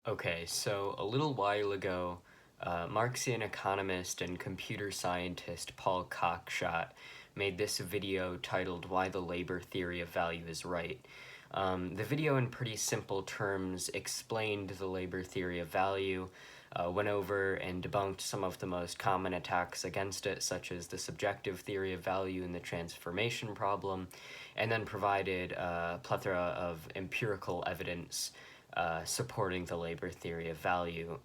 Okay, so a little while ago, Marxian economist and computer scientist Paul Cockshott made this video titled Why the Labor Theory of Value is Right. The video in pretty simple terms explained the labor theory of value, went over and debunked some of the most common attacks against it, such as the subjective theory of value and the transformation problem, and then provided a plethora of empirical evidence supporting the labor theory of value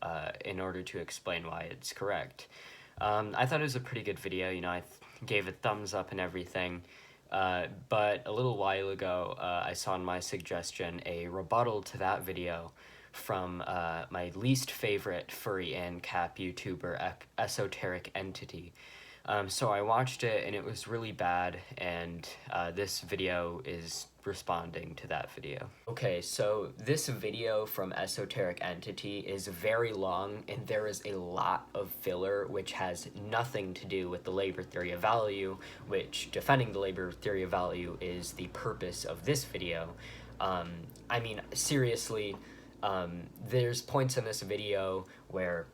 in order to explain why it's correct. I thought it was a pretty good video, I gave it thumbs up and everything, but a little while ago I saw in my suggestion a rebuttal to that video from my least favorite furry and cap YouTuber, Esoteric Entity. So I watched it and it was really bad, and this video is responding to that video. Okay, so this video from Esoteric Entity is very long and there is a lot of filler which has nothing to do with the labor theory of value, which defending the labor theory of value is the purpose of this video. I mean, seriously, there's points in this video where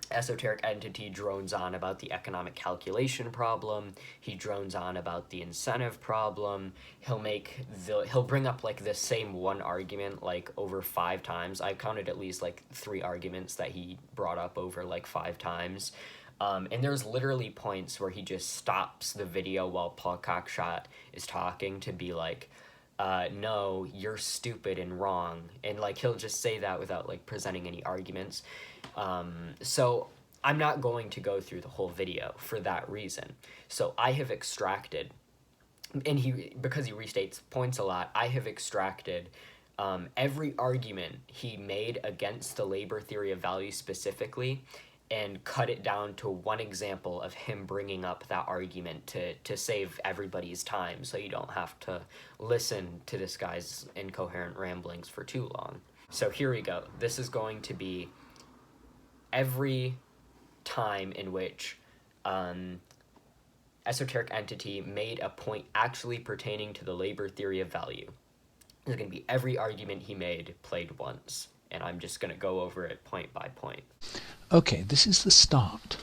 Esoteric Entity drones on about the economic calculation problem. He drones on about the incentive problem. He'll bring up like the same one argument like over 5 times. I counted at least like 3 arguments that he brought up over like 5 times. And there's literally points where he just stops the video while Paul Cockshott is talking to be like, no, you're stupid and wrong. And like he'll just say that without like presenting any arguments. So I'm not going to go through the whole video for that reason. So I have extracted, and because he restates points a lot, I have extracted every argument he made against the labor theory of value specifically and cut it down to one example of him bringing up that argument to save everybody's time so you don't have to listen to this guy's incoherent ramblings for too long. So here we go. This is going to be every time in which Esoteric Entity made a point actually pertaining to the labor theory of value. There's going to be every argument he made played once, and I'm just going to go over it point by point. Okay, this is the start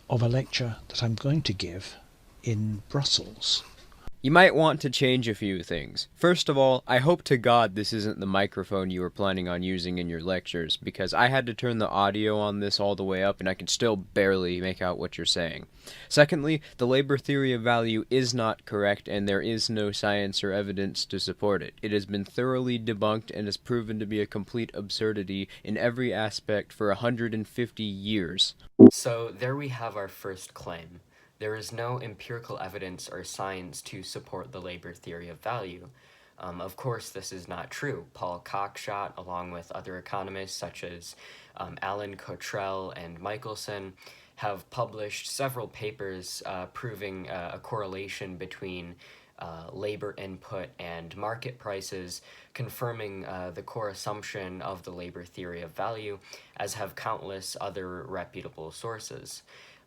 of a lecture that I'm going to give in Brussels. You might want to change a few things. First of all, I hope to God this isn't the microphone you were planning on using in your lectures, because I had to turn the audio on this all the way up and I can still barely make out what you're saying. Secondly, the labor theory of value is not correct and there is no science or evidence to support it. It has been thoroughly debunked and is proven to be a complete absurdity in every aspect for 150 years. So there we have our first claim. There is no empirical evidence or science to support the labor theory of value. Of course, this is not true. Paul Cockshott, along with other economists such as Cottrell and Michaelson, have published several papers proving a correlation between labor input and market prices, confirming the core assumption of the labor theory of value, as have countless other reputable sources.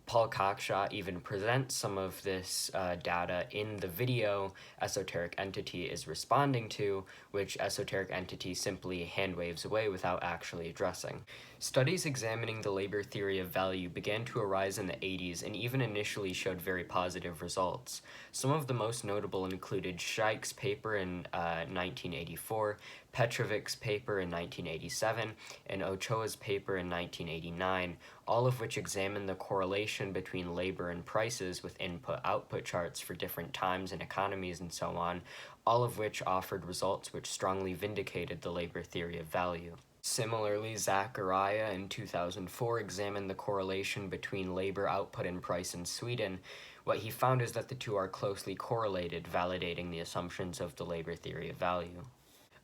Paul Cockshott even presents some of this data in the video Esoteric Entity is responding to, which Esoteric Entity simply hand-waves away without actually addressing. Studies examining the labor theory of value began to arise in the 80s and even initially showed very positive results. Some of the most notable included Shaikh's paper in 1984, Petrovic's paper in 1987, and Ochoa's paper in 1989, all of which examined the correlation between labor and prices with input-output charts for different times and economies and so on, all of which offered results which strongly vindicated the labor theory of value. Similarly, Zachariah in 2004 examined the correlation between labor output and price in Sweden. What he found is that the two are closely correlated, validating the assumptions of the labor theory of value.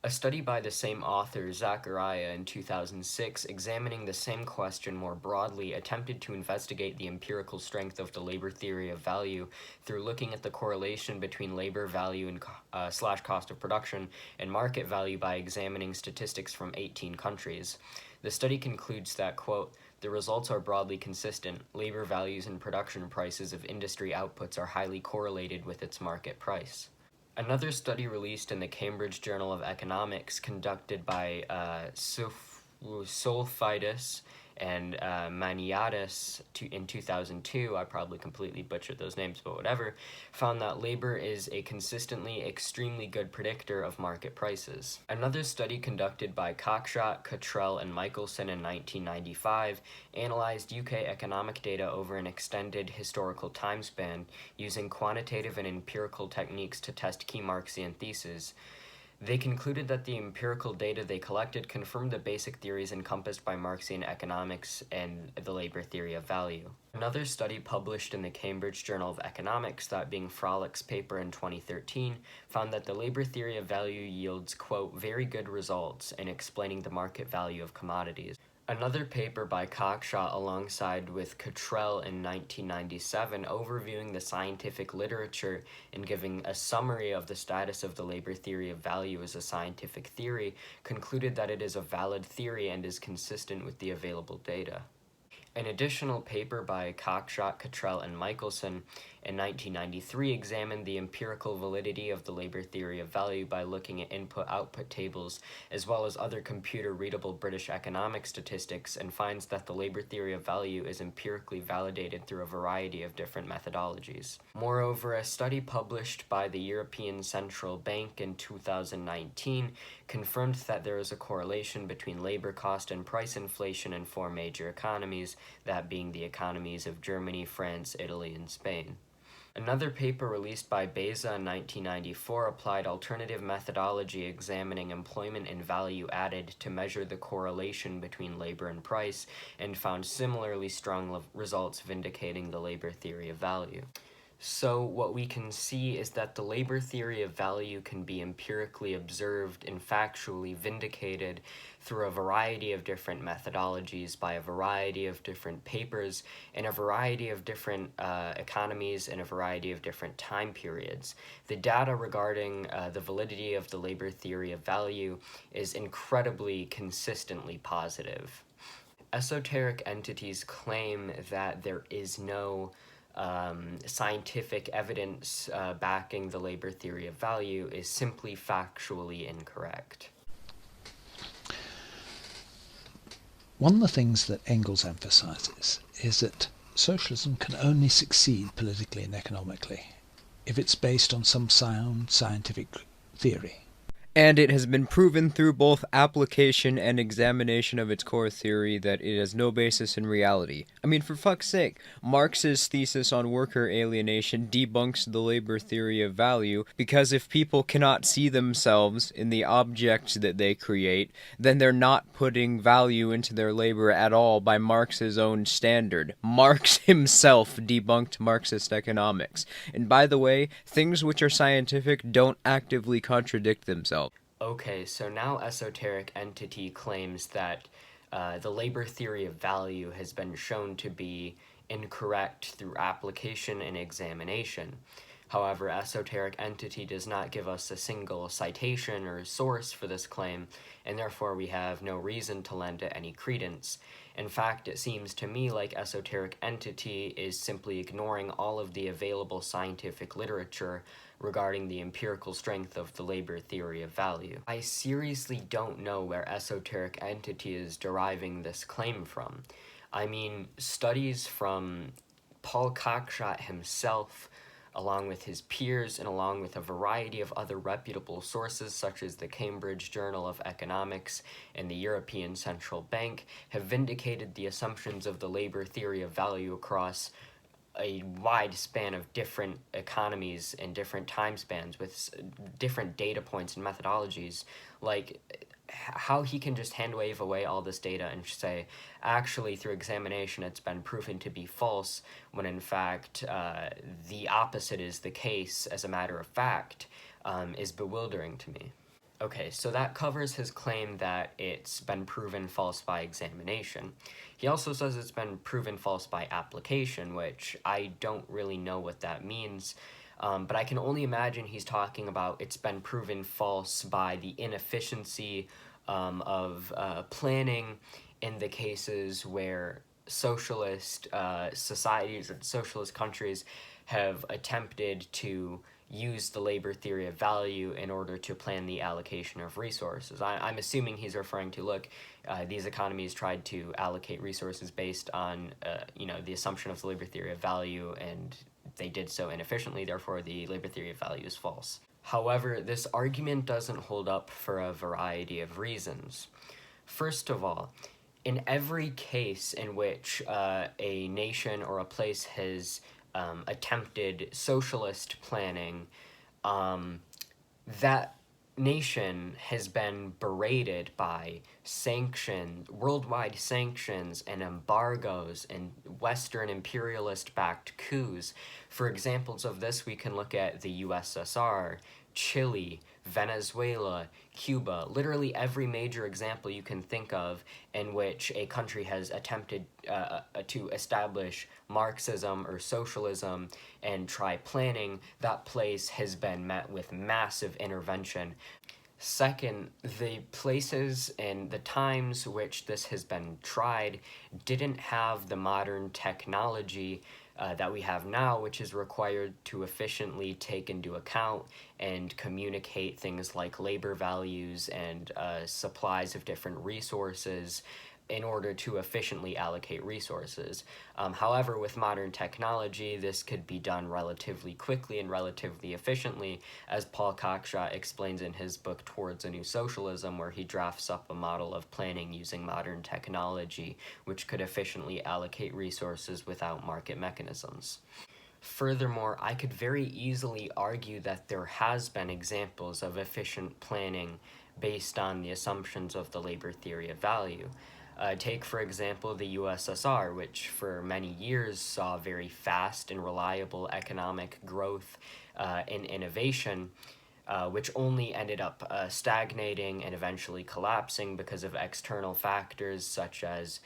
A study by the same author, Zachariah, in 2006, examining the same question more broadly, attempted to investigate the empirical strength of the labor theory of value through looking at the correlation between labor value and slash cost of production and market value by examining statistics from 18 countries. The study concludes that, quote, the results are broadly consistent. Labor values and production prices of industry outputs are highly correlated with its market price. Another study released in the Cambridge Journal of Economics conducted by Tsoulfidis and Maniatis in 2002, I probably completely butchered those names, but whatever, found that labor is a consistently extremely good predictor of market prices. Another study conducted by Cockshott, Cottrell, and Michaelson in 1995 analyzed UK economic data over an extended historical time span using quantitative and empirical techniques to test key Marxian theses. They concluded that the empirical data they collected confirmed the basic theories encompassed by Marxian economics and the labor theory of value. Another study published in the Cambridge Journal of Economics, that being Frolich's paper in 2013, found that the labor theory of value yields, quote, very good results in explaining the market value of commodities. Another paper by Cockshott alongside with Cottrell in 1997 overviewing the scientific literature and giving a summary of the status of the labor theory of value as a scientific theory concluded that it is a valid theory and is consistent with the available data. An additional paper by Cockshott, Cottrell, and Michaelson in 1993 examined the empirical validity of the labor theory of value by looking at input-output tables as well as other computer-readable British economic statistics and finds that the labor theory of value is empirically validated through a variety of different methodologies. Moreover, a study published by the European Central Bank in 2019 confirmed that there is a correlation between labor cost and price inflation in four major economies, that being the economies of Germany, France, Italy, and Spain. Another paper released by Baeza in 1994 applied alternative methodology examining employment and value added to measure the correlation between labor and price, and found similarly strong results vindicating the labor theory of value. So what we can see is that the labor theory of value can be empirically observed and factually vindicated through a variety of different methodologies by a variety of different papers in a variety of different economies in a variety of different time periods. The data regarding the validity of the labor theory of value is incredibly consistently positive. Esoteric entities claim that there is no scientific evidence backing the labor theory of value is simply factually incorrect. One of the things that Engels emphasizes is that socialism can only succeed politically and economically if it's based on some sound scientific theory. And it has been proven through both application and examination of its core theory that it has no basis in reality. I mean, for fuck's sake, Marx's thesis on worker alienation debunks the labor theory of value, because if people cannot see themselves in the objects that they create, then they're not putting value into their labor at all by Marx's own standard. Marx himself debunked Marxist economics. And by the way, things which are scientific don't actively contradict themselves. Okay, so now Esoteric Entity claims that the labor theory of value has been shown to be incorrect through application and examination. However, Esoteric Entity does not give us a single citation or source for this claim, and therefore we have no reason to lend it any credence. In fact, it seems to me like Esoteric Entity is simply ignoring all of the available scientific literature regarding the empirical strength of the labor theory of value. I seriously don't know where Esoteric Entity is deriving this claim from. I mean, studies from Paul Cockshott himself, along with his peers and along with a variety of other reputable sources such as the Cambridge Journal of Economics and the European Central Bank, have vindicated the assumptions of the labor theory of value across a wide span of different economies and different time spans with different data points and methodologies. Like, how he can just hand wave away all this data and say, actually, through examination, it's been proven to be false, when in fact the opposite is the case as a matter of fact, is bewildering to me. Okay, so that covers his claim that it's been proven false by examination. He also says it's been proven false by application, which I don't really know what that means, but I can only imagine he's talking about it's been proven false by the inefficiency of planning in the cases where socialist societies or socialist countries have attempted to use the labor theory of value in order to plan the allocation of resources. I'm assuming he's referring to, look, these economies tried to allocate resources based on, the assumption of the labor theory of value, and they did so inefficiently, therefore the labor theory of value is false. However, this argument doesn't hold up for a variety of reasons. First of all, in every case in which a nation or a place has attempted socialist planning, that nation has been berated by worldwide sanctions and embargoes and Western imperialist-backed coups. For examples of this, we can look at the USSR, Chile, Venezuela, Cuba, literally every major example you can think of in which a country has attempted to establish Marxism or socialism and try planning, that place has been met with massive intervention. Second, the places and the times which this has been tried didn't have the modern technology that we have now, which is required to efficiently take into account and communicate things like labor values and supplies of different resources in order to efficiently allocate resources. However, with modern technology, this could be done relatively quickly and relatively efficiently, as Paul Cockshott explains in his book Towards a New Socialism, where he drafts up a model of planning using modern technology, which could efficiently allocate resources without market mechanisms. Furthermore, I could very easily argue that there has been examples of efficient planning based on the assumptions of the labor theory of value. Take, for example, the USSR, which for many years saw very fast and reliable economic growth and innovation, which only ended up stagnating and eventually collapsing because of external factors such as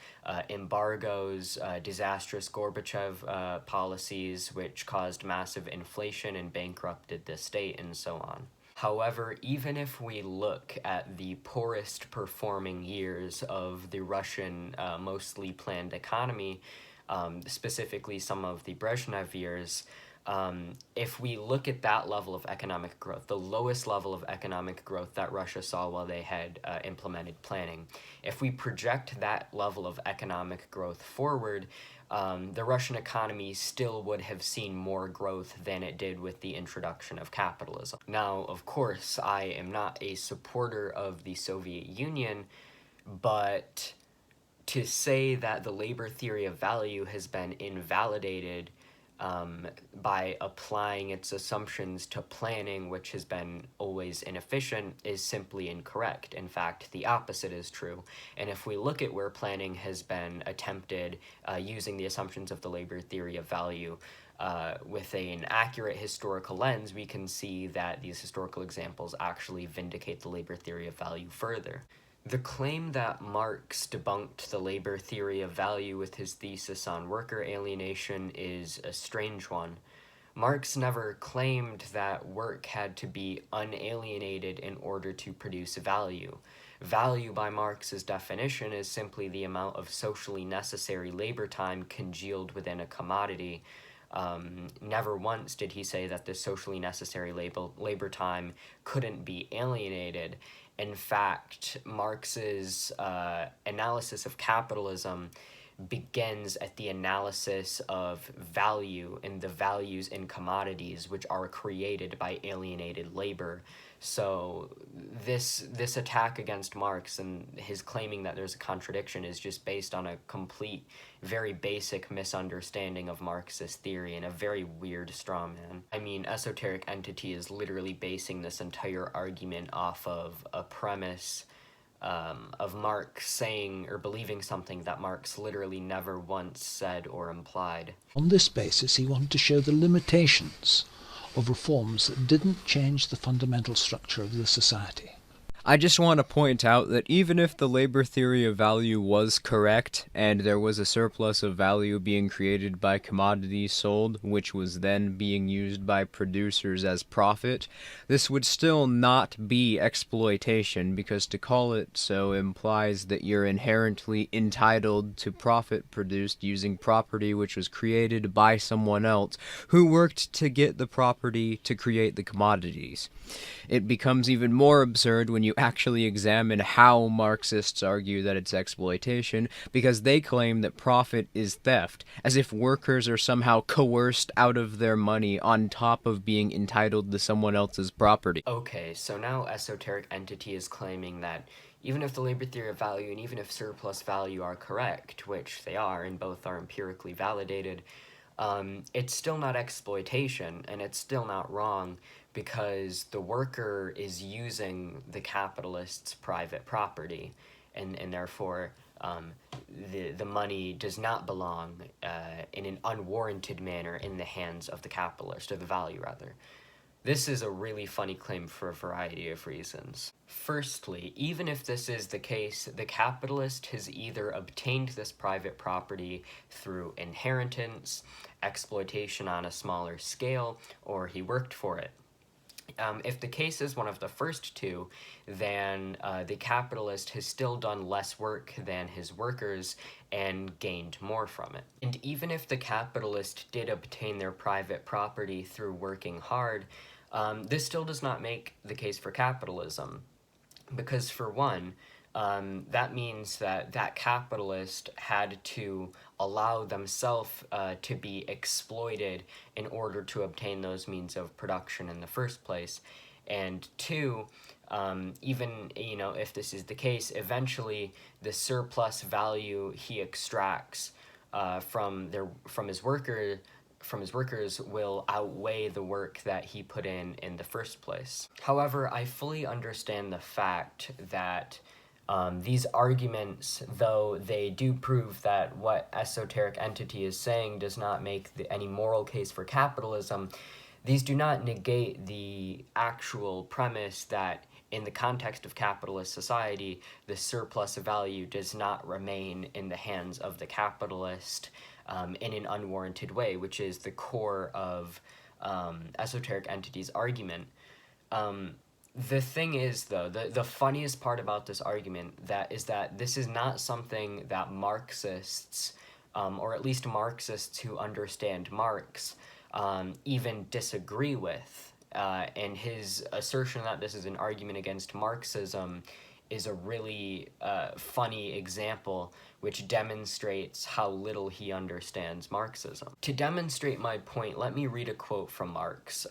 embargoes, disastrous Gorbachev policies, which caused massive inflation and bankrupted the state, and so on. However, even if we look at the poorest performing years of the Russian mostly planned economy, specifically some of the Brezhnev years, if we look at that level of economic growth, the lowest level of economic growth that Russia saw while they had implemented planning, if we project that level of economic growth forward, the Russian economy still would have seen more growth than it did with the introduction of capitalism. Now, of course, I am not a supporter of the Soviet Union, but to say that the labor theory of value has been invalidated by applying its assumptions to planning, which has been always inefficient, is simply incorrect. In fact, the opposite is true. And if we look at where planning has been attempted using the assumptions of the labor theory of value with an accurate historical lens, we can see that these historical examples actually vindicate the labor theory of value further. The claim that Marx debunked the labor theory of value with his thesis on worker alienation is a strange one. Marx never claimed that work had to be unalienated in order to produce value. Value, by Marx's definition, is simply the amount of socially necessary labor time congealed within a commodity. Never once did he say that this socially necessary labor time couldn't be alienated. In fact, Marx's analysis of capitalism begins at the analysis of value and the values in commodities which are created by alienated labor. So this attack against Marx and his claiming that there's a contradiction is just based on a complete, very basic misunderstanding of Marxist theory and a very weird straw man. I mean, Esoteric Entity is literally basing this entire argument off of a premise of Marx saying or believing something that Marx literally never once said or implied. On this basis, he wanted to show the limitations of reforms that didn't change the fundamental structure of the society. I just want to point out that even if the labor theory of value was correct, and there was a surplus of value being created by commodities sold, which was then being used by producers as profit, this would still not be exploitation, because to call it so implies that you're inherently entitled to profit produced using property which was created by someone else who worked to get the property to create the commodities. It becomes even more absurd when you actually examine how Marxists argue that it's exploitation, because they claim that profit is theft, as if workers are somehow coerced out of their money on top of being entitled to someone else's property. Okay, so now Esoteric Entity is claiming that even if the labor theory of value and even if surplus value are correct, which they are, and both are empirically validated, it's still not exploitation, and it's still not wrong, because the worker is using the capitalist's private property, and therefore the money does not belong in an unwarranted manner in the hands of the capitalist, or the value rather. This is a really funny claim for a variety of reasons. Firstly, even if this is the case, the capitalist has either obtained this private property through inheritance, exploitation on a smaller scale, or he worked for it. If the case is one of the first two, then the capitalist has still done less work than his workers and gained more from it. And even if the capitalist did obtain their private property through working hard, this still does not make the case for capitalism. Because for one, that means that capitalist had to allow themselves to be exploited in order to obtain those means of production in the first place. And two, even if this is the case, eventually the surplus value he extracts from his workers will outweigh the work that he put in the first place. However, I fully understand the fact that these arguments, though they do prove that what Esoteric Entity is saying does not make any moral case for capitalism, these do not negate the actual premise that in the context of capitalist society, the surplus value does not remain in the hands of the capitalist in an unwarranted way, which is the core of Esoteric Entity's argument. The thing is, though, the funniest part about this argument is that this is not something that Marxists, or at least Marxists who understand Marx, even disagree with. And his assertion that this is an argument against Marxism is a really funny example which demonstrates how little he understands Marxism. To demonstrate my point, let me read a quote from Marx.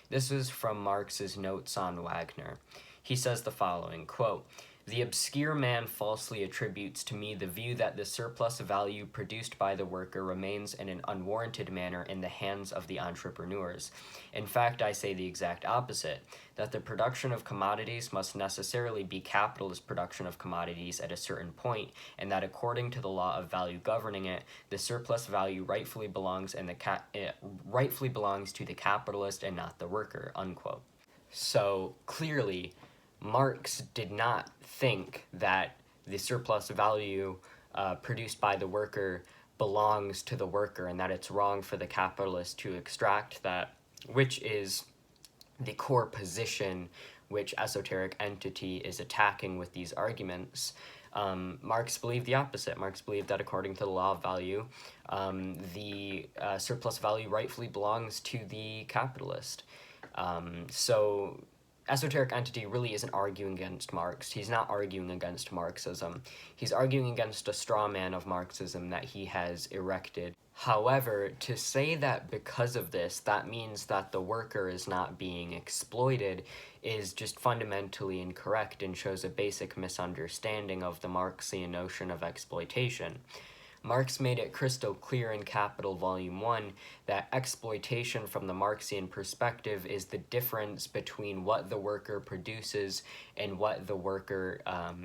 This is from Marx's Notes on Wagner. He says the following, quote, "The obscure man falsely attributes to me the view that the surplus value produced by the worker remains in an unwarranted manner in the hands of the entrepreneurs. In fact, I say the exact opposite, that the production of commodities must necessarily be capitalist production of commodities at a certain point, and that according to the law of value governing it, the surplus value rightfully belongs to the capitalist and not the worker," unquote. So clearly, Marx did not think that the surplus value produced by the worker belongs to the worker and that it's wrong for the capitalist to extract that, which is the core position which Esoteric Entity is attacking with these arguments. Marx believed the opposite. Marx believed that according to the law of value, the surplus value rightfully belongs to the capitalist. So Esoteric Entity really isn't arguing against Marx. He's not arguing against Marxism. He's arguing against a straw man of Marxism that he has erected. However, to say that because of this, that means that the worker is not being exploited is just fundamentally incorrect and shows a basic misunderstanding of the Marxian notion of exploitation. Marx made it crystal clear in Capital Volume 1 that exploitation from the Marxian perspective is the difference between what the worker produces and what the worker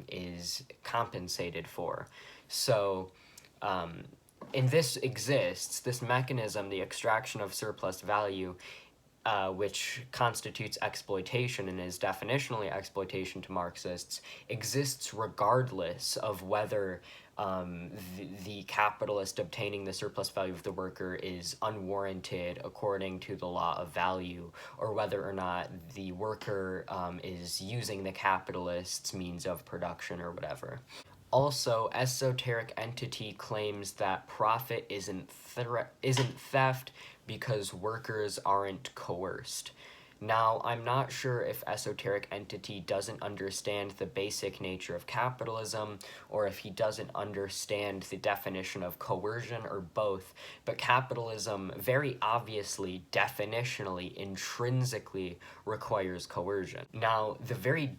is compensated for. So, and this exists, this mechanism, the extraction of surplus value, which constitutes exploitation and is definitionally exploitation to Marxists, exists regardless of whether the capitalist obtaining the surplus value of the worker is unwarranted according to the law of value, or whether or not the worker is using the capitalist's means of production or whatever. Also, esoteric entity claims that profit isn't theft because workers aren't coerced. Now, I'm not sure if esoteric entity doesn't understand the basic nature of capitalism, or if he doesn't understand the definition of coercion, or both, but capitalism very obviously, definitionally, intrinsically requires coercion. Now, the very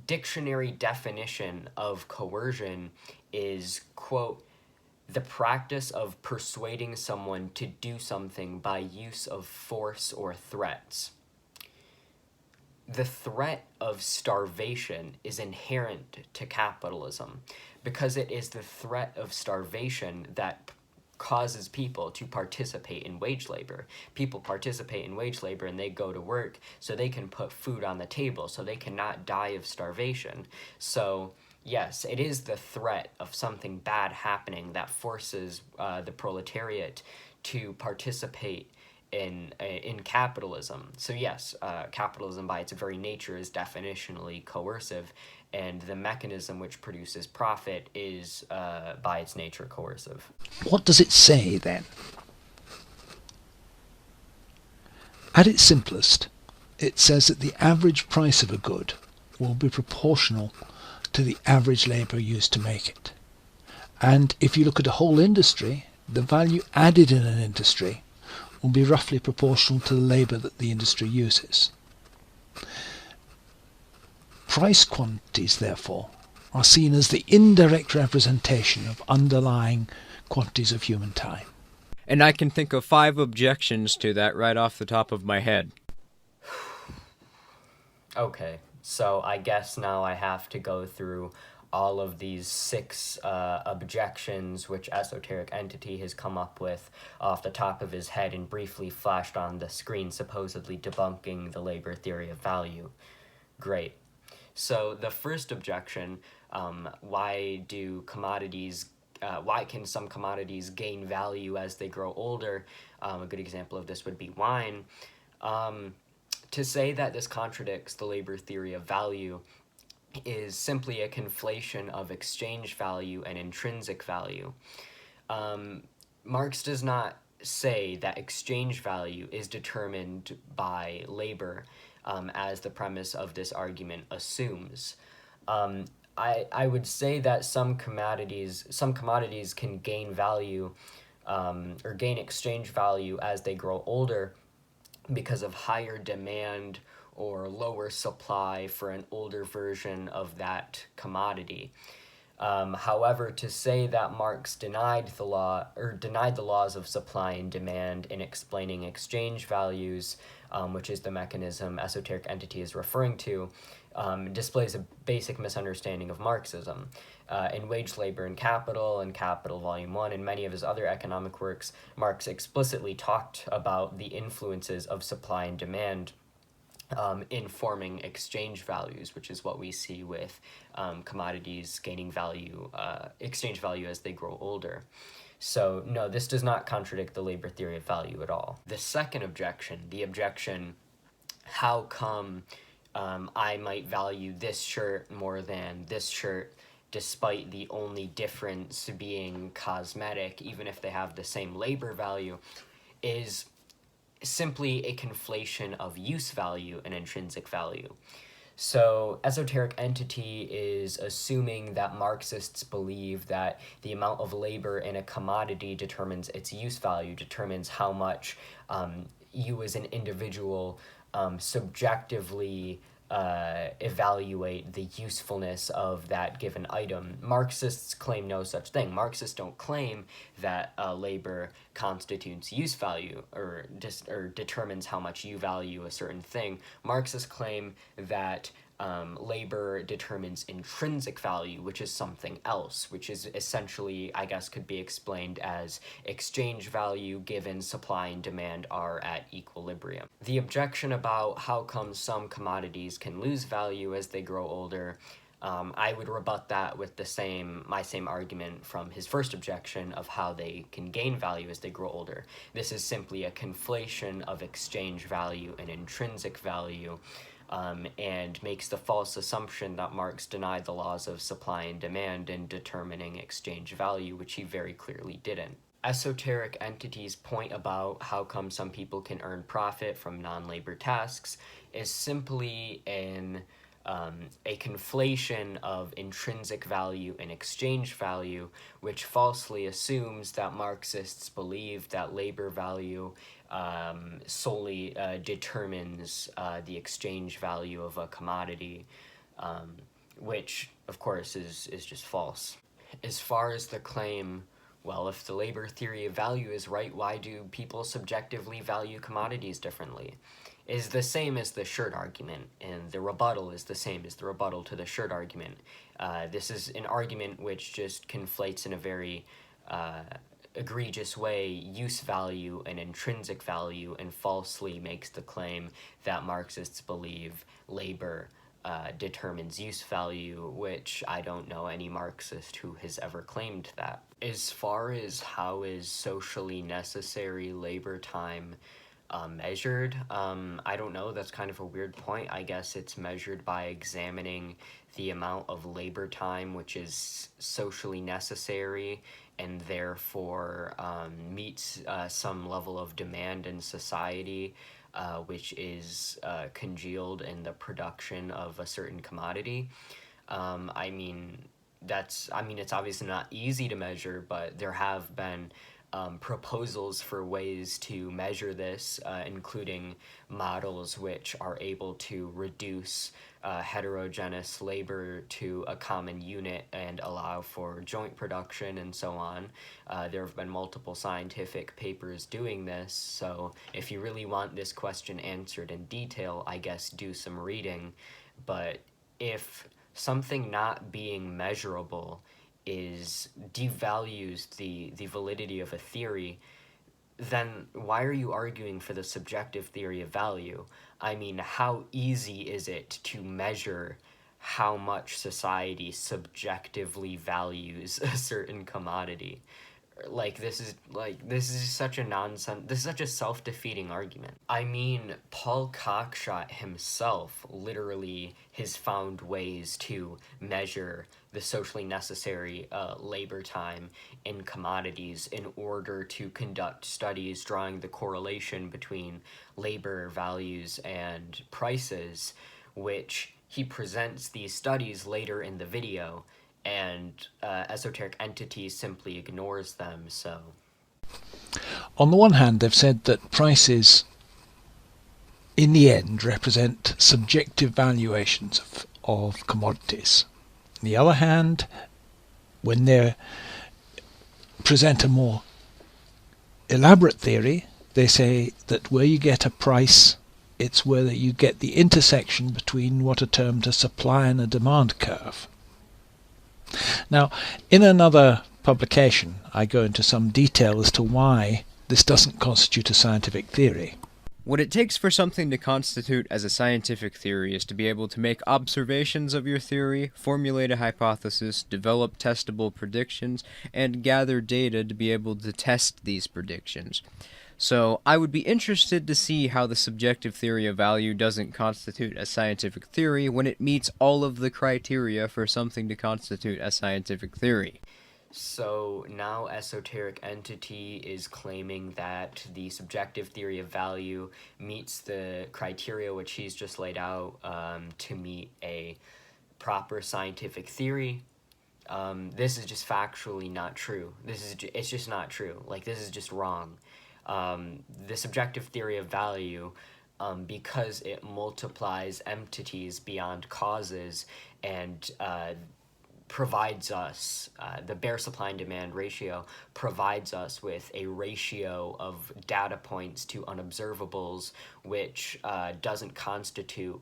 dictionary definition of coercion is, quote, the practice of persuading someone to do something by use of force or threats. The threat of starvation is inherent to capitalism because it is the threat of starvation that causes people to participate in wage labor. People participate in wage labor and they go to work so they can put food on the table, so they cannot die of starvation. So yes, it is the threat of something bad happening that forces the proletariat to participate in capitalism. So yes, capitalism by its very nature is definitionally coercive, and the mechanism which produces profit is by its nature coercive. What does it say then? At its simplest, it says that the average price of a good will be proportional to the average labour used to make it. And if you look at a whole industry, the value added in an industry will be roughly proportional to the labour that the industry uses. Price quantities, therefore, are seen as the indirect representation of underlying quantities of human time. And I can think of 5 objections to that right off the top of my head. Okay, so I guess now I have to go through all of these 6 objections which esoteric entity has come up with off the top of his head and briefly flashed on the screen, supposedly debunking the labor theory of value. Great. So the first objection, why can some commodities gain value as they grow older? A good example of this would be wine. To say that this contradicts the labor theory of value is simply a conflation of exchange value and intrinsic value. Marx does not say that exchange value is determined by labor, as the premise of this argument assumes. I would say that some commodities can gain value or gain exchange value as they grow older because of higher demand or lower supply for an older version of that commodity. However, to say that Marx denied the laws of supply and demand in explaining exchange values, which is the mechanism esoteric entity is referring to, displays a basic misunderstanding of Marxism. In Wage, Labor, and Capital Volume 1, and many of his other economic works, Marx explicitly talked about the influences of supply and demand in forming exchange values, which is what we see with commodities gaining value, exchange value as they grow older. So no, this does not contradict the labor theory of value at all. The second objection, how come I might value this shirt more than this shirt, despite the only difference being cosmetic, even if they have the same labor value, is simply a conflation of use value and intrinsic value. So esoteric entity is assuming that Marxists believe that the amount of labor in a commodity determines its use value, determines how much you as an individual subjectively evaluate the usefulness of that given item. Marxists claim no such thing. Marxists don't claim that labor constitutes use value or determines how much you value a certain thing. Marxists claim that labor determines intrinsic value, which is something else, which is essentially, I guess, could be explained as exchange value given supply and demand are at equilibrium. The objection about how come some commodities can lose value as they grow older, I would rebut that with my same argument from his first objection of how they can gain value as they grow older. This is simply a conflation of exchange value and intrinsic value, and makes the false assumption that Marx denied the laws of supply and demand in determining exchange value, which he very clearly didn't. Esoteric entities' point about how come some people can earn profit from non-labor tasks is simply a conflation of intrinsic value and exchange value, which falsely assumes that Marxists believe that labor value solely determines the exchange value of a commodity, which, of course, is just false. As far as the claim, well, if the labor theory of value is right, why do people subjectively value commodities differently? Is the same as the shirt argument, and the rebuttal is the same as the rebuttal to the shirt argument. This is an argument which just conflates in a very egregious way use value and intrinsic value, and falsely makes the claim that Marxists believe labor determines use value, which I don't know any Marxist who has ever claimed that. As far as how is socially necessary labor time measured, I don't know, that's kind of a weird point. I guess it's measured by examining the amount of labor time which is socially necessary and therefore meets some level of demand in society, which is congealed in the production of a certain commodity. It's obviously not easy to measure, but there have been proposals for ways to measure this, including models which are able to reduce heterogeneous labor to a common unit and allow for joint production and so on. There have been multiple scientific papers doing this, so if you really want this question answered in detail, I guess do some reading. But if something not being measurable devalues the validity of a theory, then why are you arguing for the subjective theory of value? I mean, how easy is it to measure how much society subjectively values a certain commodity? This is such a nonsense, this is such a self-defeating argument. I mean, Paul Cockshott himself literally has found ways to measure the socially necessary labor time in commodities in order to conduct studies drawing the correlation between labor values and prices, which he presents these studies later in the video, and esoteric entities simply ignores them. So on the one hand, they've said that prices in the end represent subjective valuations of commodities. On the other hand, when they present a more elaborate theory, they say that where you get a price, it's where you get the intersection between what are termed a supply and a demand curve. Now, in another publication, I go into some detail as to why this doesn't constitute a scientific theory. What it takes for something to constitute as a scientific theory is to be able to make observations of your theory, formulate a hypothesis, develop testable predictions, and gather data to be able to test these predictions. So I would be interested to see how the subjective theory of value doesn't constitute a scientific theory when it meets all of the criteria for something to constitute a scientific theory. So now esoteric entity is claiming that the subjective theory of value meets the criteria which he's just laid out to meet a proper scientific theory. This is just factually not true. It's just not true. This is just wrong. The subjective theory of value, because it multiplies entities beyond causes and provides us, the bare supply and demand ratio provides us with a ratio of data points to unobservables, which doesn't constitute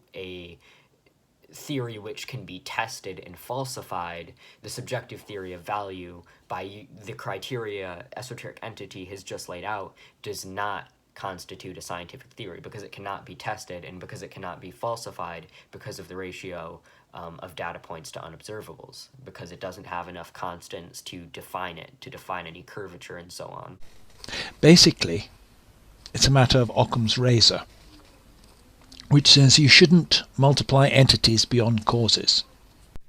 theory which can be tested and falsified, the subjective theory of value, by the criteria esoteric entity has just laid out, does not constitute a scientific theory, because it cannot be tested and because it cannot be falsified because of the ratio of data points to unobservables, because it doesn't have enough constants to define it, to define any curvature and so on. Basically, it's a matter of Occam's razor, which says you shouldn't multiply entities beyond causes.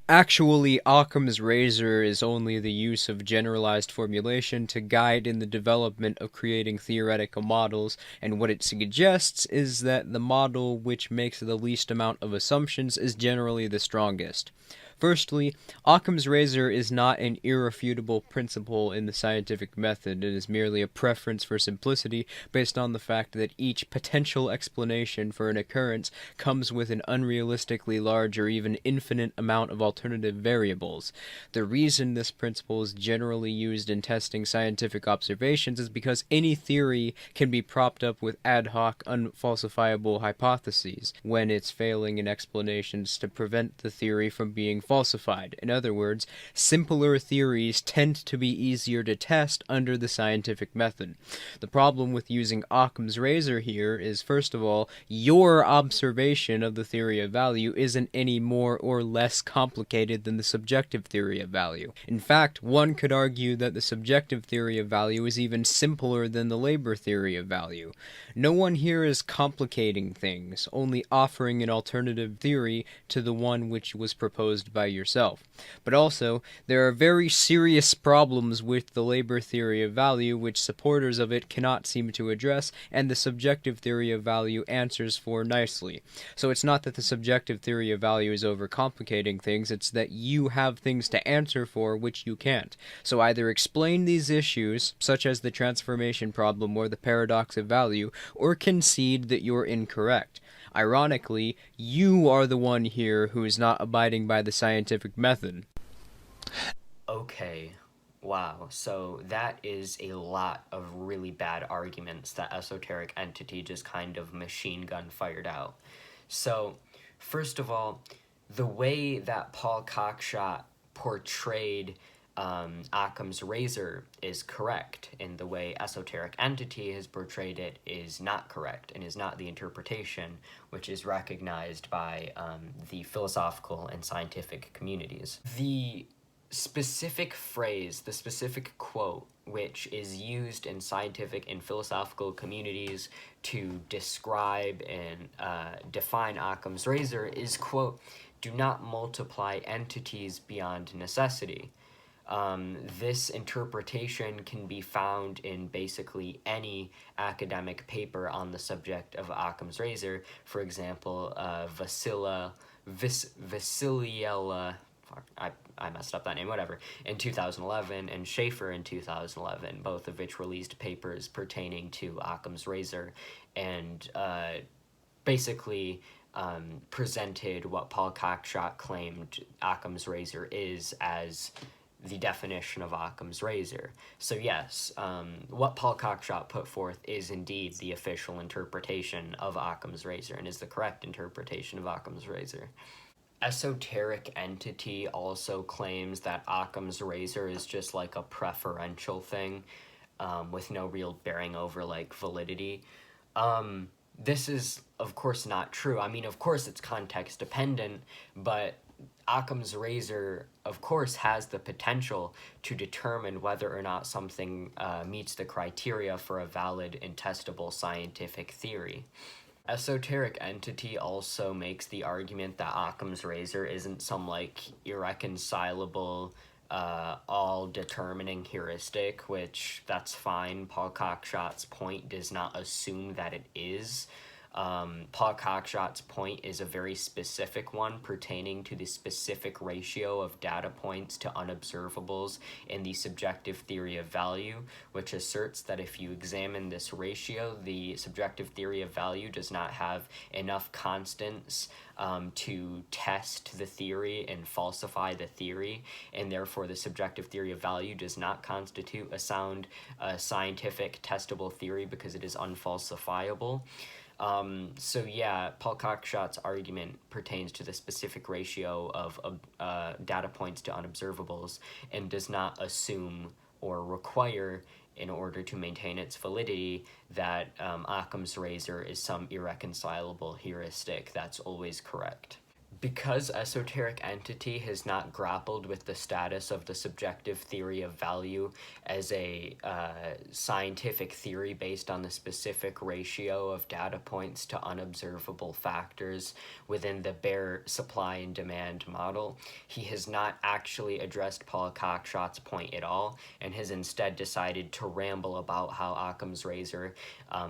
Actually, Occam's razor is only the use of generalized formulation to guide in the development of creating theoretical models, and what it suggests is that the model which makes the least amount of assumptions is generally the strongest. Firstly, Occam's razor is not an irrefutable principle in the scientific method. It is merely a preference for simplicity based on the fact that each potential explanation for an occurrence comes with an unrealistically large or even infinite amount of alternative variables. The reason this principle is generally used in testing scientific observations is because any theory can be propped up with ad hoc, unfalsifiable hypotheses when it's failing in explanations to prevent the theory from being falsified. In other words, simpler theories tend to be easier to test under the scientific method. The problem with using Occam's razor here is, first of all, your observation of the theory of value isn't any more or less complicated than the subjective theory of value. In fact, one could argue that the subjective theory of value is even simpler than the labor theory of value. No one here is complicating things, only offering an alternative theory to the one which was proposed by yourself. But also, there are very serious problems with the labor theory of value which supporters of it cannot seem to address, and the subjective theory of value answers for nicely. So it's not that the subjective theory of value is overcomplicating things, it's that you have things to answer for which you can't. So either explain these issues, such as the transformation problem or the paradox of value, or concede that you're incorrect. Ironically, you are the one here who is not abiding by the scientific method. Okay, wow, so that is a lot of really bad arguments that esoteric entity just kind of machine gun fired out. So, first of all, the way that Paul Cockshott portrayed Occam's razor is correct, and the way esoteric entity has portrayed it is not correct, and is not the interpretation which is recognized by the philosophical and scientific communities. The specific phrase, the specific quote, which is used in scientific and philosophical communities to describe and define Occam's razor is, quote, "do not multiply entities beyond necessity." This interpretation can be found in basically any academic paper on the subject of Occam's razor. For example, Vasiliela, I messed up that name, whatever, in 2011, and Schaefer in 2011, both of which released papers pertaining to Occam's razor, and basically presented what Paul Cockshott claimed Occam's razor is as the definition of Occam's razor. So yes, what Paul Cockshott put forth is indeed the official interpretation of Occam's razor, and is the correct interpretation of Occam's razor. Esoteric entity also claims that Occam's razor is just like a preferential thing, with no real bearing over like validity. This is of course not true. I mean, of course it's context dependent, but Occam's razor of course has the potential to determine whether or not something meets the criteria for a valid and testable scientific theory. Esoteric entity also makes the argument that Occam's razor isn't some like irreconcilable all-determining heuristic, which that's fine. Paul Cockshott's point does not assume that it is. Paul Cockshott's point is a very specific one pertaining to the specific ratio of data points to unobservables in the subjective theory of value, which asserts that if you examine this ratio, the subjective theory of value does not have enough constants to test the theory and falsify the theory, and therefore the subjective theory of value does not constitute a sound scientific testable theory because it is unfalsifiable. So yeah, Paul Cockshott's argument pertains to the specific ratio of data points to unobservables and does not assume or require, in order to maintain its validity, that Occam's razor is some irreconcilable heuristic that's always correct. Because esoteric entity has not grappled with the status of the subjective theory of value as a scientific theory based on the specific ratio of data points to unobservable factors within the bare supply and demand model, he has not actually addressed Paul Cockshott's point at all, and has instead decided to ramble about how Occam's razor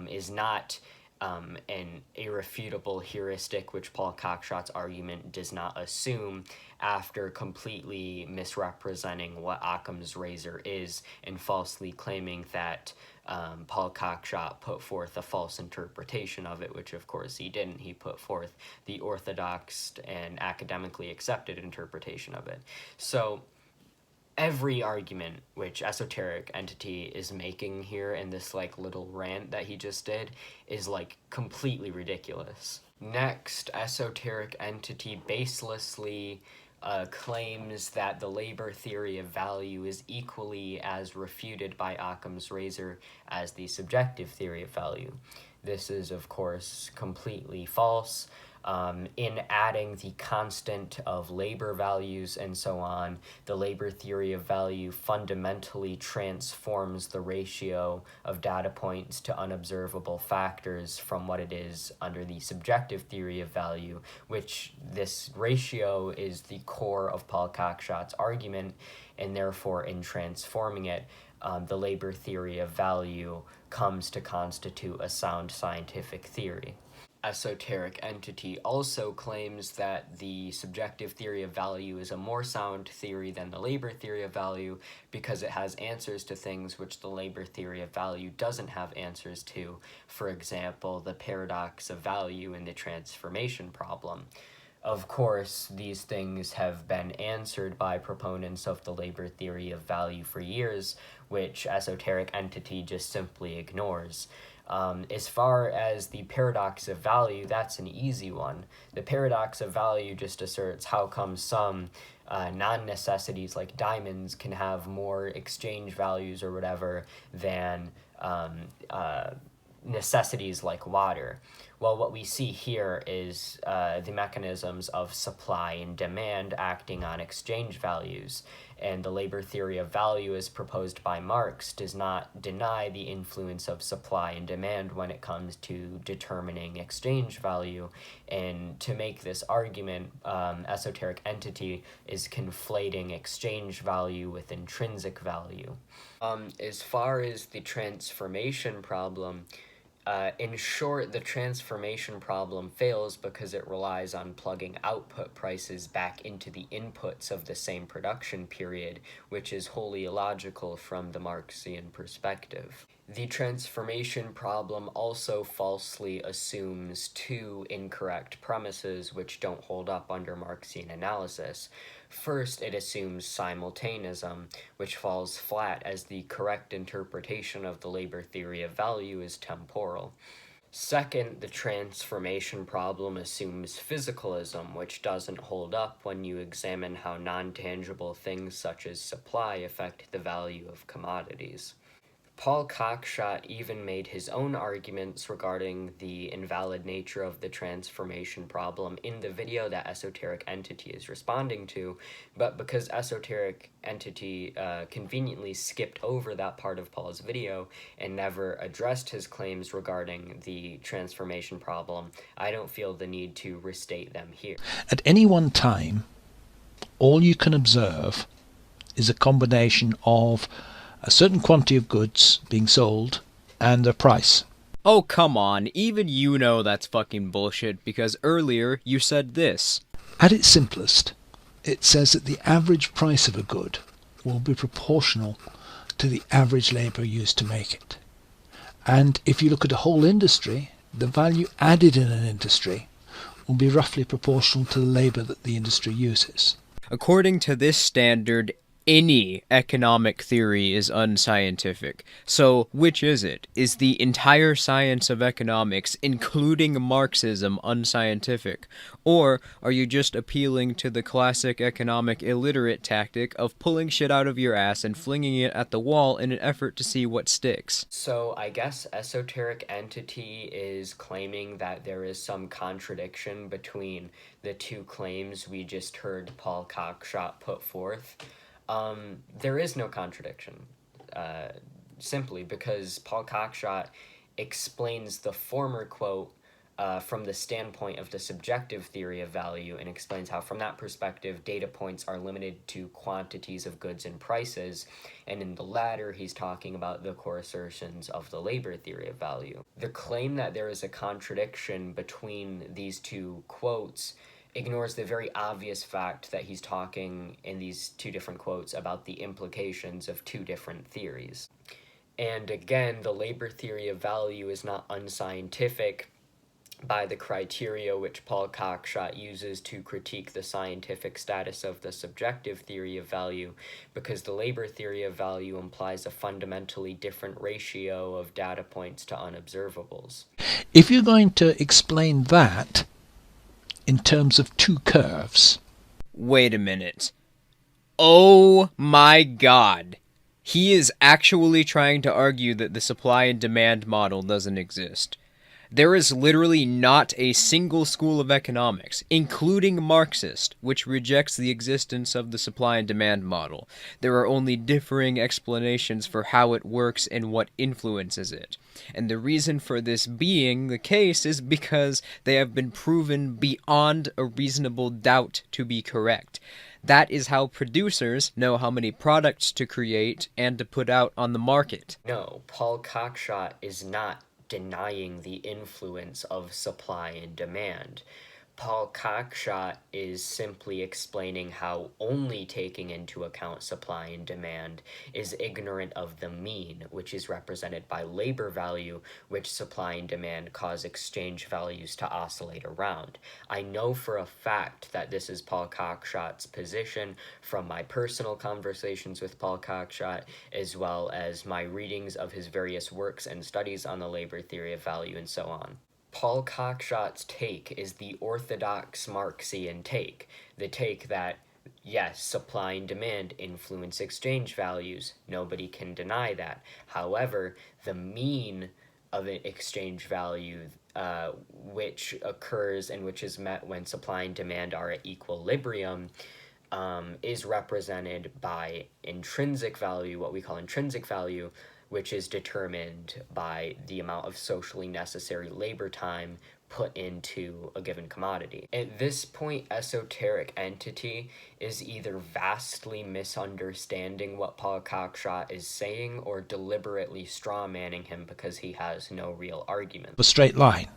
is not an irrefutable heuristic, which Paul Cockshott's argument does not assume, after completely misrepresenting what Occam's razor is and falsely claiming that Paul Cockshott put forth a false interpretation of it, which of course he didn't. He put forth the orthodox and academically accepted interpretation of it. So every argument which esoteric entity is making here in this like little rant that he just did is like completely ridiculous. Next, esoteric entity baselessly claims that the labor theory of value is equally as refuted by Occam's razor as the subjective theory of value. This is, of course, completely false. In adding the constant of labor values and so on, the labor theory of value fundamentally transforms the ratio of data points to unobservable factors from what it is under the subjective theory of value, which this ratio is the core of Paul Cockshott's argument, and therefore in transforming it, the labor theory of value comes to constitute a sound scientific theory. Esoteric entity also claims that the subjective theory of value is a more sound theory than the labor theory of value because it has answers to things which the labor theory of value doesn't have answers to. For example, the paradox of value and the transformation problem. Of course, these things have been answered by proponents of the labor theory of value for years, which esoteric entity just simply ignores. As far as the paradox of value, that's an easy one. The paradox of value just asserts how come some non-necessities like diamonds can have more exchange values or whatever than necessities like water. Well, what we see here is the mechanisms of supply and demand acting on exchange values, and the labor theory of value as proposed by Marx does not deny the influence of supply and demand when it comes to determining exchange value. And to make this argument, esoteric entity is conflating exchange value with intrinsic value. As far as the transformation problem, in short, the transformation problem fails because it relies on plugging output prices back into the inputs of the same production period, which is wholly illogical from the Marxian perspective. The transformation problem also falsely assumes two incorrect premises which don't hold up under Marxian analysis. First, it assumes simultaneism, which falls flat as the correct interpretation of the labor theory of value is temporal. Second, the transformation problem assumes physicalism, which doesn't hold up when you examine how non-tangible things such as supply affect the value of commodities. Paul Cockshott even made his own arguments regarding the invalid nature of the transformation problem in the video that esoteric entity is responding to, but because esoteric entity conveniently skipped over that part of Paul's video and never addressed his claims regarding the transformation problem, I don't feel the need to restate them here. At any one time, all you can observe is a combination of a certain quantity of goods being sold and their price. Oh, come on. Even you know that's fucking bullshit because earlier you said this. At its simplest, it says that the average price of a good will be proportional to the average labour used to make it. And if you look at a whole industry, the value added in an industry will be roughly proportional to the labour that the industry uses. According to this standard, any economic theory is unscientific. So, which is it? Is the entire science of economics, including Marxism, unscientific? Or are you just appealing to the classic economic illiterate tactic of pulling shit out of your ass and flinging it at the wall in an effort to see what sticks? So I guess Esoteric Entity is claiming that there is some contradiction between the two claims we just heard Paul Cockshott put forth. There is no contradiction, simply because Paul Cockshott explains the former quote from the standpoint of the subjective theory of value, and explains how, from that perspective, data points are limited to quantities of goods and prices, and in the latter, he's talking about the core assertions of the labor theory of value. The claim that there is a contradiction between these two quotes ignores the very obvious fact that he's talking in these two different quotes about the implications of two different theories. And again, the labor theory of value is not unscientific by the criteria which Paul Cockshott uses to critique the scientific status of the subjective theory of value, because the labor theory of value implies a fundamentally different ratio of data points to unobservables. If you're going to explain that in terms of two curves... Wait a minute. Oh my god. He is actually trying to argue that the supply and demand model doesn't exist. There is literally not a single school of economics, including Marxist, which rejects the existence of the supply and demand model. There are only differing explanations for how it works and what influences it. And the reason for this being the case is because they have been proven beyond a reasonable doubt to be correct. That is how producers know how many products to create and to put out on the market. No, Paul Cockshott is not denying the influence of supply and demand. Paul Cockshott is simply explaining how only taking into account supply and demand is ignorant of the mean, which is represented by labor value, which supply and demand cause exchange values to oscillate around. I know for a fact that this is Paul Cockshott's position from my personal conversations with Paul Cockshott, as well as my readings of his various works and studies on the labor theory of value and so on. Paul Cockshott's take is the orthodox Marxian take, the take that, yes, supply and demand influence exchange values, nobody can deny that. However, the mean of an exchange value, which occurs and which is met when supply and demand are at equilibrium, is represented by intrinsic value, what we call intrinsic value, which is determined by the amount of socially necessary labor time put into a given commodity. At this point, Esoteric Entity is either vastly misunderstanding what Paul Cockshott is saying or deliberately strawmanning him because he has no real argument. A straight line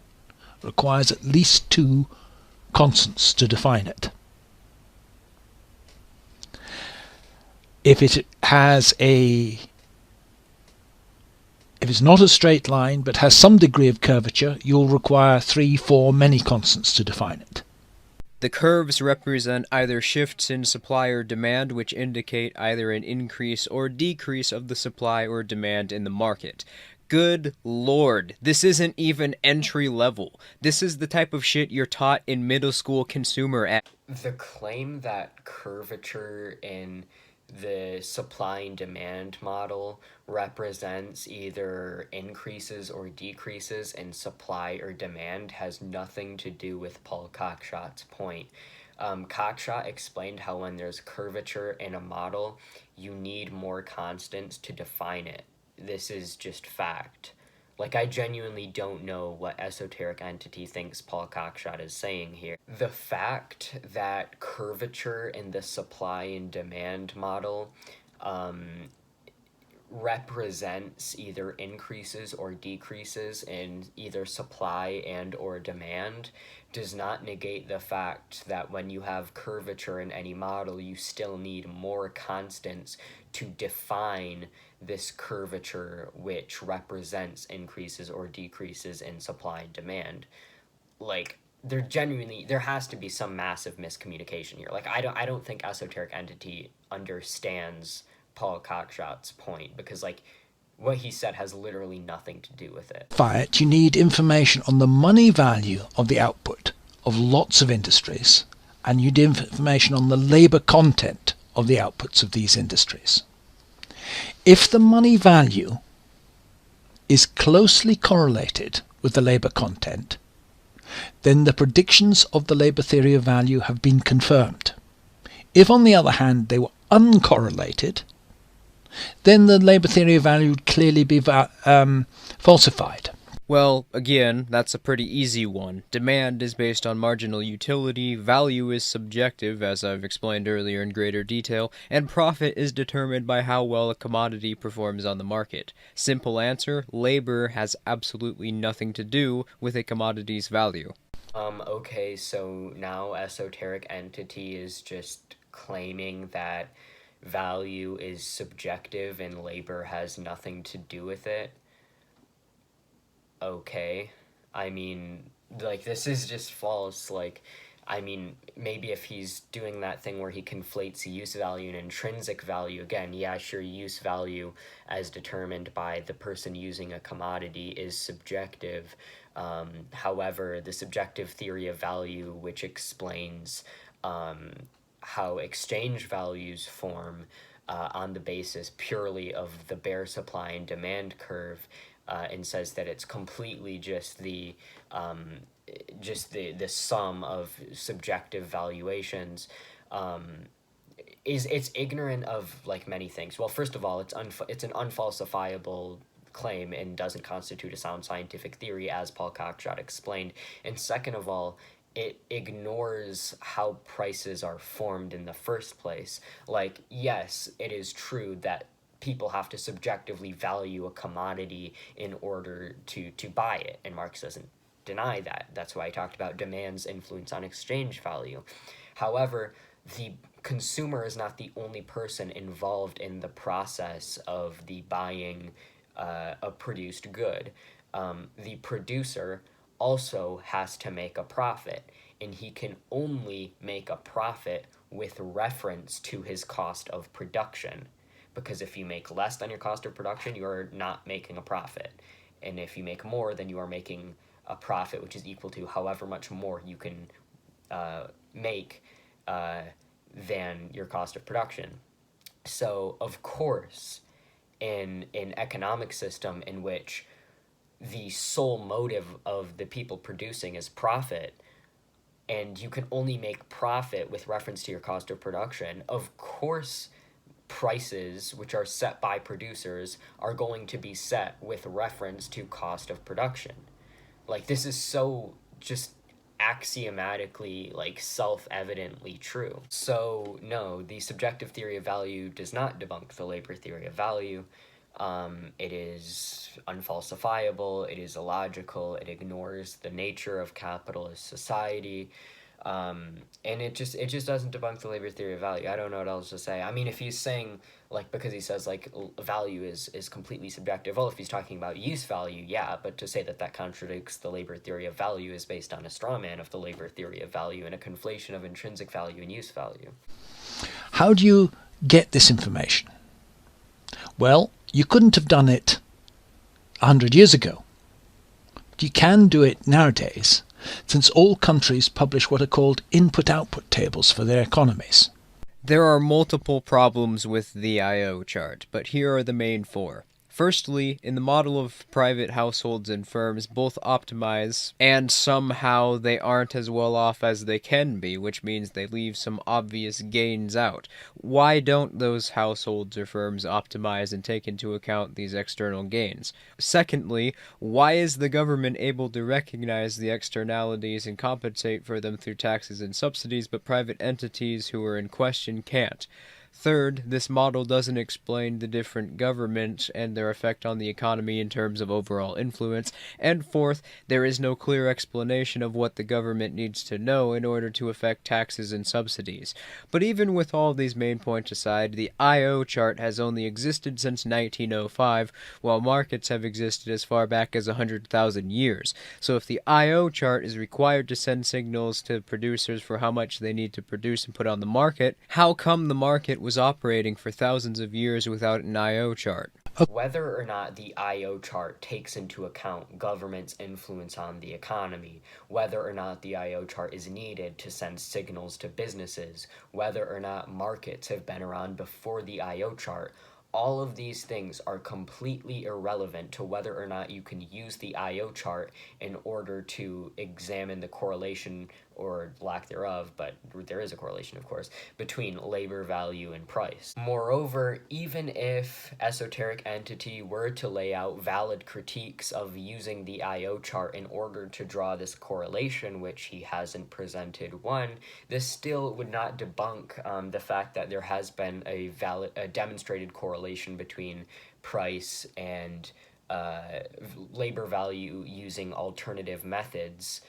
requires at least two constants to define it. If it's not a straight line but has some degree of curvature, you'll require 3, 4, many constants to define it. The curves represent either shifts in supply or demand, which indicate either an increase or decrease of the supply or demand in the market. Good lord, this isn't even entry level. This is the type of shit you're taught in middle school consumer ec. The claim that curvature in the supply and demand model represents either increases or decreases in supply or demand has nothing to do with Paul Cockshott's point. Cockshott explained how when there's curvature in a model, you need more constants to define it. This is just fact. Like, I genuinely don't know what Esoteric Entity thinks Paul Cockshott is saying here. The fact that curvature in the supply and demand model represents either increases or decreases in either supply and or demand does not negate the fact that when you have curvature in any model, you still need more constants to define this curvature which represents increases or decreases in supply and demand. Like, there has to be some massive miscommunication here. Like, I don't think Esoteric Entity understands Paul Cockshott's point, because, like, what he said has literally nothing to do with it. You need information on the money value of the output of lots of industries, and you need information on the labour content of the outputs of these industries. If the money value is closely correlated with the labour content, then the predictions of the labour theory of value have been confirmed. If, on the other hand, they were uncorrelated, then the labour theory of value would clearly be falsified. Well, again, that's a pretty easy one. Demand is based on marginal utility, value is subjective, as I've explained earlier in greater detail, and profit is determined by how well a commodity performs on the market. Simple answer, labor has absolutely nothing to do with a commodity's value. Okay, so now Esoteric Entity is just claiming that value is subjective and labor has nothing to do with it. Okay. I mean, like, this is just false. Like, I mean, maybe if he's doing that thing where he conflates use value and intrinsic value, again, yeah, sure, use value as determined by the person using a commodity is subjective. However, the subjective theory of value, which explains how exchange values form on the basis purely of the bare supply and demand curve, and says that it's completely just the sum of subjective valuations, it's ignorant of, like, many things. Well, first of all, it's an unfalsifiable claim and doesn't constitute a sound scientific theory, as Paul Cockshott explained. And second of all, it ignores how prices are formed in the first place. Like, yes, it is true that people have to subjectively value a commodity in order to buy it, and Marx doesn't deny that. That's why I talked about demand's influence on exchange value. However, the consumer is not the only person involved in the process of the buying a produced good. The producer also has to make a profit, and he can only make a profit with reference to his cost of production. Because if you make less than your cost of production, you are not making a profit. And if you make more, then you are making a profit which is equal to however much more you can make than your cost of production. So, of course, in an economic system in which the sole motive of the people producing is profit, and you can only make profit with reference to your cost of production, of course prices which are set by producers are going to be set with reference to cost of production. Like, this is so just axiomatically, like, self-evidently true. So no, the subjective theory of value does not debunk the labor theory of value. It is unfalsifiable, it is illogical, it ignores the nature of capitalist society. And it just doesn't debunk the labor theory of value. I don't know what else to say. I mean, if he's saying, like, because he says, like, value is completely subjective, well, if he's talking about use value, yeah, but to say that contradicts the labor theory of value is based on a straw man of the labor theory of value and a conflation of intrinsic value and use value. How do you get this information? Well, you couldn't have done it 100 years ago. But you can do it nowadays, since all countries publish what are called input-output tables for their economies. There are multiple problems with the I/O chart, but here are the main four. Firstly, in the model of private households and firms, both optimize, and somehow they aren't as well off as they can be, which means they leave some obvious gains out. Why don't those households or firms optimize and take into account these external gains? Secondly, why is the government able to recognize the externalities and compensate for them through taxes and subsidies, but private entities who are in question can't? Third, this model doesn't explain the different governments and their effect on the economy in terms of overall influence. And fourth, there is no clear explanation of what the government needs to know in order to affect taxes and subsidies. But even with all these main points aside, the I.O. chart has only existed since 1905, while markets have existed as far back as 100,000 years. So if the I.O. chart is required to send signals to producers for how much they need to produce and put on the market, how come the market was operating for thousands of years without an I.O. chart? Whether or not the I.O. chart takes into account government's influence on the economy, whether or not the I.O. chart is needed to send signals to businesses, whether or not markets have been around before the I.O. chart, all of these things are completely irrelevant to whether or not you can use the I.O. chart in order to examine the correlation, or lack thereof, but there is a correlation, of course, between labor value and price. Moreover, even if Esoteric Entity were to lay out valid critiques of using the I.O. chart in order to draw this correlation, which he hasn't presented one, this still would not debunk the fact that there has been a demonstrated correlation between price and labor value using alternative methods,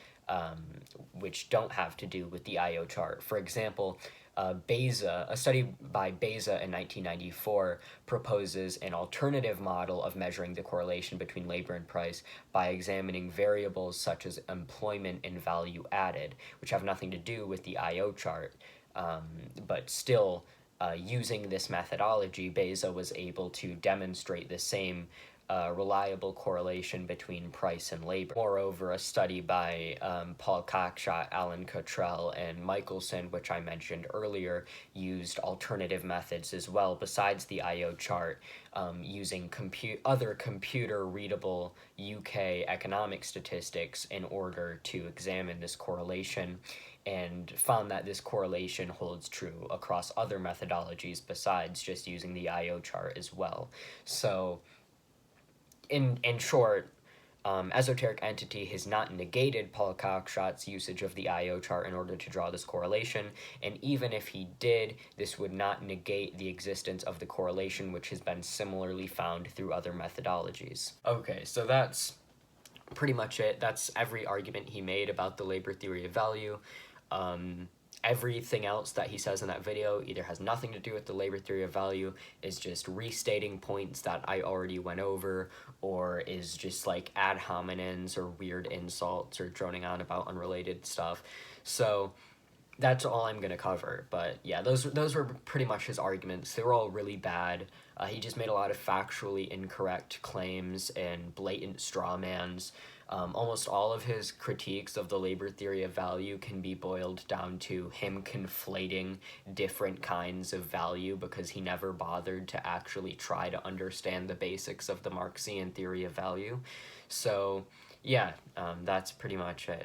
which don't have to do with the I.O. chart. For example, Baeza, a study by Baeza in 1994 proposes an alternative model of measuring the correlation between labor and price by examining variables such as employment and value added, which have nothing to do with the I.O. chart, but still, using this methodology, Baeza was able to demonstrate the same reliable correlation between price and labor. Moreover, a study by Paul Cockshott, Cottrell, and Michaelson, which I mentioned earlier, used alternative methods as well besides the I.O. chart, using other computer-readable UK economic statistics in order to examine this correlation, and found that this correlation holds true across other methodologies besides just using the I.O. chart as well. So, in short, Esoteric Entity has not negated Paul Cockshott's usage of the I.O. chart in order to draw this correlation, and even if he did, this would not negate the existence of the correlation, which has been similarly found through other methodologies. Okay, so that's pretty much it. That's every argument he made about the labor theory of value. Everything else that he says in that video either has nothing to do with the labor theory of value, is just restating points that I already went over, or is just like ad hominems or weird insults or droning on about unrelated stuff. So that's all I'm going to cover. But yeah, those were pretty much his arguments. They were all really bad. He just made a lot of factually incorrect claims and blatant straw mans. Almost all of his critiques of the labor theory of value can be boiled down to him conflating different kinds of value because he never bothered to actually try to understand the basics of the Marxian theory of value. So yeah, that's pretty much it.